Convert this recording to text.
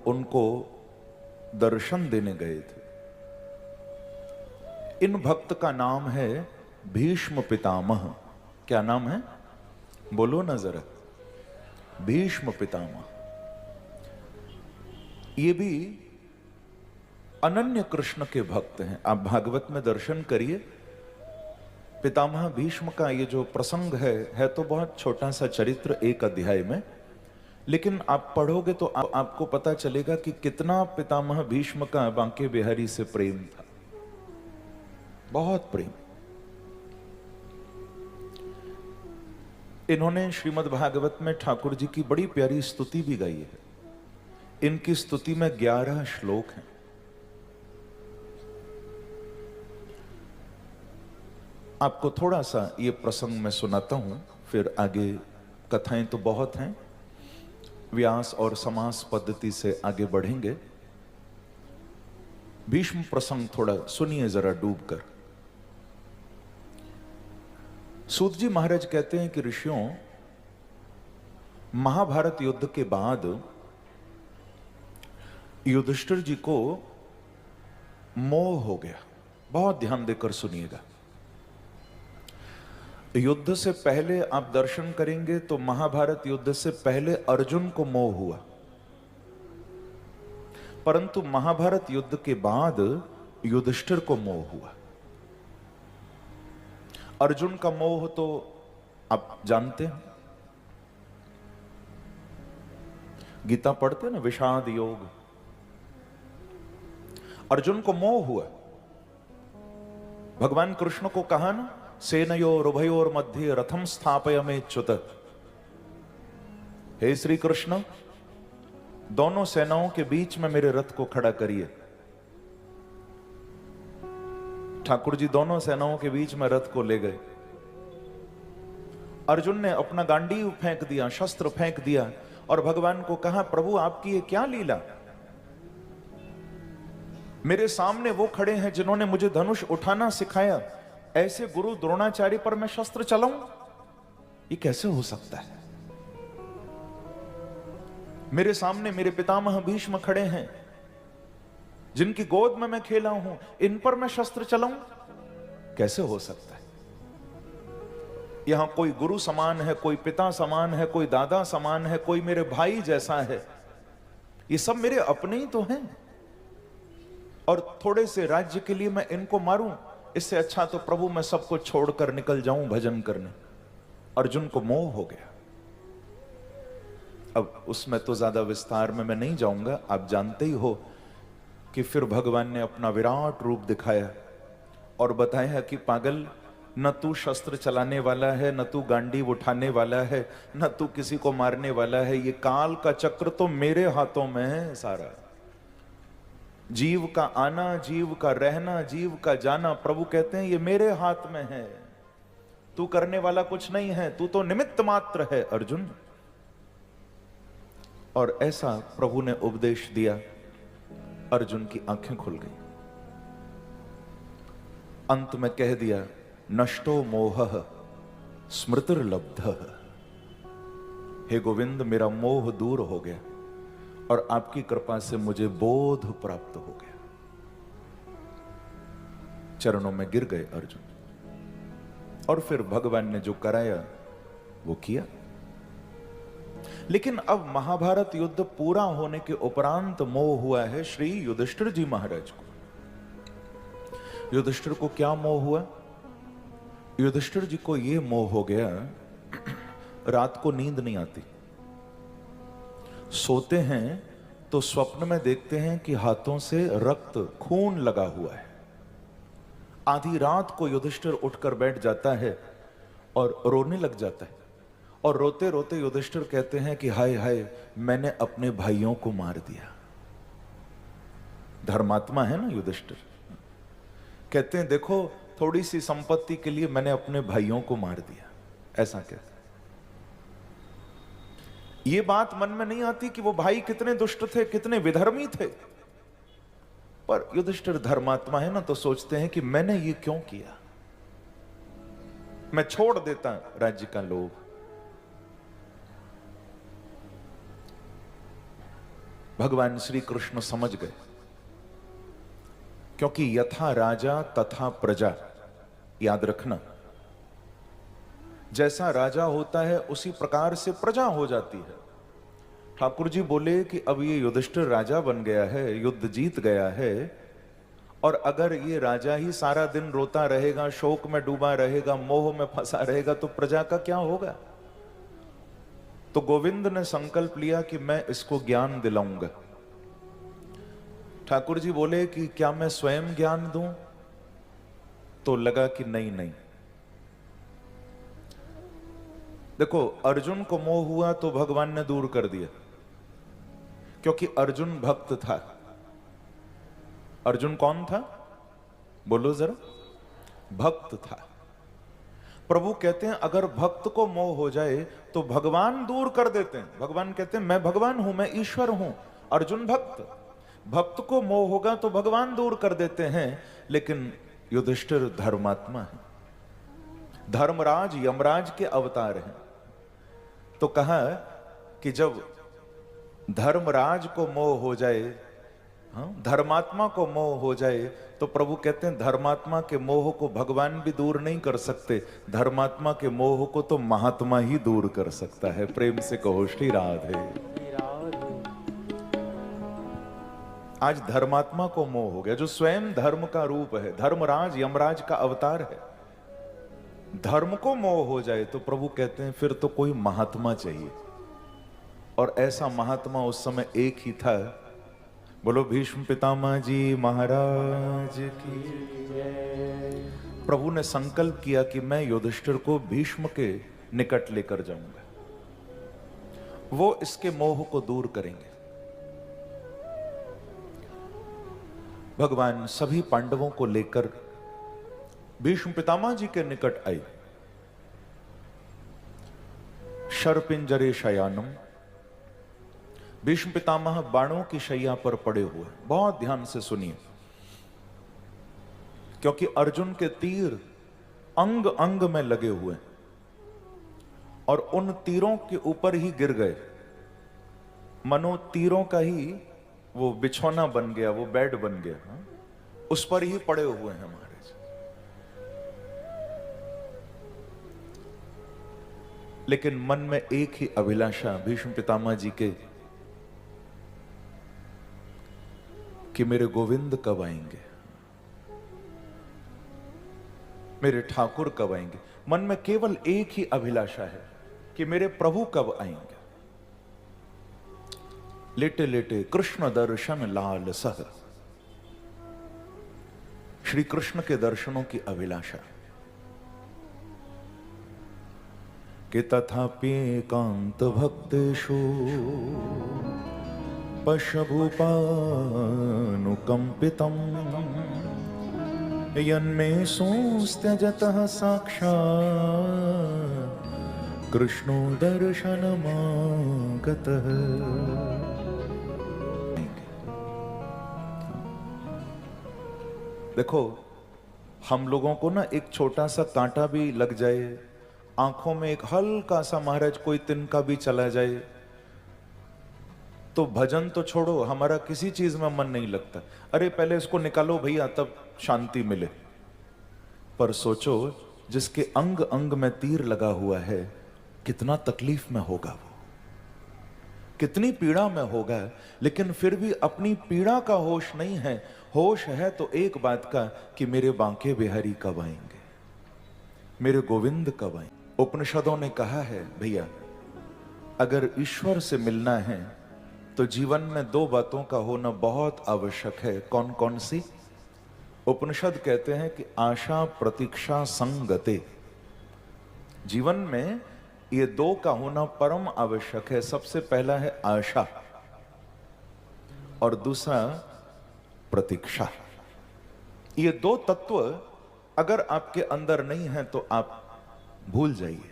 उनको दर्शन देने गए थे। इन भक्त का नाम है भीष्म पितामह। क्या नाम है? बोलो ना जरा। भीष्म पितामह। ये भी अनन्य कृष्ण के भक्त हैं। आप भागवत में दर्शन करिए, पितामह भीष्म का ये जो प्रसंग है तो बहुत छोटा सा चरित्र एक अध्याय में, लेकिन आप पढ़ोगे तो आपको पता चलेगा कि कितना पितामह भीष्म का बांके बिहारी से प्रेम था, बहुत प्रेम। इन्होंने श्रीमद् भागवत में ठाकुर जी की बड़ी प्यारी स्तुति भी गाई है। इनकी स्तुति में 11 श्लोक हैं। आपको थोड़ा सा ये प्रसंग मैं सुनाता हूं, फिर आगे कथाएं तो बहुत हैं, व्यास और समास पद्धति से आगे बढ़ेंगे। भीष्म प्रसंग थोड़ा सुनिए जरा डूब कर। सूत जी महाराज कहते हैं कि ऋषियों, महाभारत युद्ध के बाद युधिष्ठिर जी को मोह हो गया। बहुत ध्यान देकर सुनिएगा। युद्ध से पहले आप दर्शन करेंगे तो महाभारत युद्ध से पहले अर्जुन को मोह हुआ, परंतु महाभारत युद्ध के बाद युधिष्ठिर को मोह हुआ। अर्जुन का मोह तो आप जानते हैं, गीता पढ़ते हैं ना, विषाद योग। अर्जुन को मोह हुआ। भगवान कृष्ण को कहा ना, सेनयोर उभयोर मध्य रथम स्थापयमेच्युत। हे श्री कृष्ण, दोनों सेनाओं के बीच में मेरे रथ को खड़ा करिए। ठाकुर जी दोनों सेनाओं के बीच में रथ को ले गए। अर्जुन ने अपना गांडीव फेंक दिया, शस्त्र फेंक दिया और भगवान को कहा, प्रभु आपकी ये क्या लीला? मेरे सामने वो खड़े हैं जिन्होंने मुझे धनुष उठाना सिखाया, ऐसे गुरु द्रोणाचार्य पर मैं शस्त्र चलाऊं? ये कैसे हो सकता है? मेरे सामने मेरे पितामह भीष्म खड़े हैं, जिनकी गोद में मैं खेला हूं, इन पर मैं शस्त्र चलाऊं? कैसे हो सकता है? यहां कोई गुरु समान है, कोई पिता समान है, कोई दादा समान है, कोई मेरे भाई जैसा है। ये सब मेरे अपने ही तो हैं, और थोड़े से राज्य के लिए मैं इनको मारूं? इससे अच्छा तो प्रभु मैं सबको छोड़कर निकल जाऊं भजन करने। अर्जुन को मोह हो गया। अब उसमें तो ज्यादा विस्तार में मैं नहीं जाऊंगा, आप जानते ही हो कि फिर भगवान ने अपना विराट रूप दिखाया और बताया कि पागल, न तू शस्त्र चलाने वाला है, न तू गांडी उठाने वाला है, न तू किसी को मारने वाला है। ये काल का चक्र तो मेरे हाथों में है सारा। जीव का आना, जीव का रहना, जीव का जाना, प्रभु कहते हैं ये मेरे हाथ में है। तू करने वाला कुछ नहीं है, तू तो निमित्त मात्र है अर्जुन। और ऐसा प्रभु ने उपदेश दिया, अर्जुन की आंखें खुल गई। अंत में कह दिया, नष्टो मोहः स्मृतिर्लब्धः। हे गोविंद, मेरा मोह दूर हो गया और आपकी कृपा से मुझे बोध प्राप्त हो गया। चरणों में गिर गए अर्जुन, और फिर भगवान ने जो कराया वो किया। लेकिन अब महाभारत युद्ध पूरा होने के उपरांत मोह हुआ है श्री युधिष्ठिर जी महाराज को। युधिष्ठिर को क्या मोह हुआ? युधिष्ठिर जी को यह मोह हो गया, रात को नींद नहीं आती। सोते हैं तो स्वप्न में देखते हैं कि हाथों से रक्त, खून लगा हुआ है। आधी रात को युधिष्ठिर उठकर बैठ जाता है और रोने लग जाता है, और रोते रोते युधिष्ठिर कहते हैं कि हाय हाय, मैंने अपने भाइयों को मार दिया। धर्मात्मा है ना युधिष्ठिर। कहते हैं देखो, थोड़ी सी संपत्ति के लिए मैंने अपने भाइयों को मार दिया, ऐसा कहते हैं। ये बात मन में नहीं आती कि वो भाई कितने दुष्ट थे, कितने विधर्मी थे। पर युधिष्ठिर धर्मात्मा है ना, तो सोचते हैं कि मैंने ये क्यों किया, मैं छोड़ देता राज्य का लोभ। भगवान श्री कृष्ण समझ गए, क्योंकि यथा राजा तथा प्रजा, याद रखना, जैसा राजा होता है उसी प्रकार से प्रजा हो जाती है। ठाकुर जी बोले कि अब ये युधिष्ठिर राजा बन गया है, युद्ध जीत गया है, और अगर ये राजा ही सारा दिन रोता रहेगा, शोक में डूबा रहेगा, मोह में फंसा रहेगा, तो प्रजा का क्या होगा। तो गोविंद ने संकल्प लिया कि मैं इसको ज्ञान दिलाऊंगा। ठाकुर जी बोले कि क्या मैं स्वयं ज्ञान दूं, तो लगा कि नहीं नहीं। देखो, अर्जुन को मोह हुआ तो भगवान ने दूर कर दिया, क्योंकि अर्जुन भक्त था। अर्जुन कौन था, बोलो जरा, भक्त था। प्रभु कहते हैं अगर भक्त को मोह हो जाए तो भगवान दूर कर देते हैं। भगवान कहते हैं मैं भगवान हूं, मैं ईश्वर हूं, अर्जुन भक्त। भक्त को मोह होगा तो भगवान दूर कर देते हैं, लेकिन युधिष्ठिर धर्मात्मा है, धर्मराज यमराज के अवतार हैं। तो कहा कि जब धर्मराज को मोह हो जाए, धर्मात्मा को मोह हो जाए, तो प्रभु कहते हैं धर्मात्मा के मोह को भगवान भी दूर नहीं कर सकते, धर्मात्मा के मोह को तो महात्मा ही दूर कर सकता है। प्रेम से कहो श्री राधे। आज धर्मात्मा को मोह हो गया, जो स्वयं धर्म का रूप है, धर्मराज यमराज का अवतार है। धर्म को मोह हो जाए तो प्रभु कहते हैं फिर तो कोई महात्मा चाहिए, और ऐसा महात्मा उस समय एक ही था। बोलो भीष्म पितामह जी महाराज की जय। प्रभु ने संकल्प किया कि मैं युधिष्ठिर को भीष्म के निकट लेकर जाऊंगा, वो इसके मोह को दूर करेंगे। भगवान सभी पांडवों को लेकर भीष्म पितामह जी के निकट आए। शरपिंजरे शयानम, भीष्म पितामह बाणों की शैया पर पड़े हुए। बहुत ध्यान से सुनिए, क्योंकि अर्जुन के तीर अंग अंग में लगे हुए और उन तीरों के ऊपर ही गिर गए, मनो तीरों का ही वो बिछौना बन गया, वो बेड बन गया, उस पर ही पड़े हुए हैं महाराज। लेकिन मन में एक ही अभिलाषा भीष्म पितामह जी के कि मेरे गोविंद कब आएंगे, मेरे ठाकुर कब आएंगे। मन में केवल एक ही अभिलाषा है कि मेरे प्रभु कब आएंगे। लेटे लेटे कृष्ण दर्शन लाल सह, श्री कृष्ण के दर्शनों की अभिलाषा। कि तथापि एकांत भक्तेषु पश्यभूपानुकंपितम् यन्मे सोऽस्त्यजतः साक्षात् कृष्णो दर्शनमागतः। देखो, हम लोगों को ना एक छोटा सा कांटा भी लग जाए, आंखों में एक हल्का सा महाराज कोई तिनका भी चला जाए, तो भजन तो छोड़ो, हमारा किसी चीज में मन नहीं लगता। अरे पहले इसको निकालो भैया, तब शांति मिले। पर सोचो, जिसके अंग अंग में तीर लगा हुआ है, कितना तकलीफ में होगा वो, कितनी पीड़ा में होगा, लेकिन फिर भी अपनी पीड़ा का होश नहीं है। होश है तो एक बात का कि मेरे बांके बिहारी कब आएंगे, मेरे गोविंद कब आएंगे। उपनिषदों ने कहा है भैया, अगर ईश्वर से मिलना है तो जीवन में दो बातों का होना बहुत आवश्यक है। कौन कौन सी? उपनिषद कहते हैं कि आशा प्रतीक्षा संगते। जीवन में ये दो का होना परम आवश्यक है। सबसे पहला है आशा और दूसरा प्रतीक्षा। ये दो तत्व अगर आपके अंदर नहीं है तो आप भूल जाइए।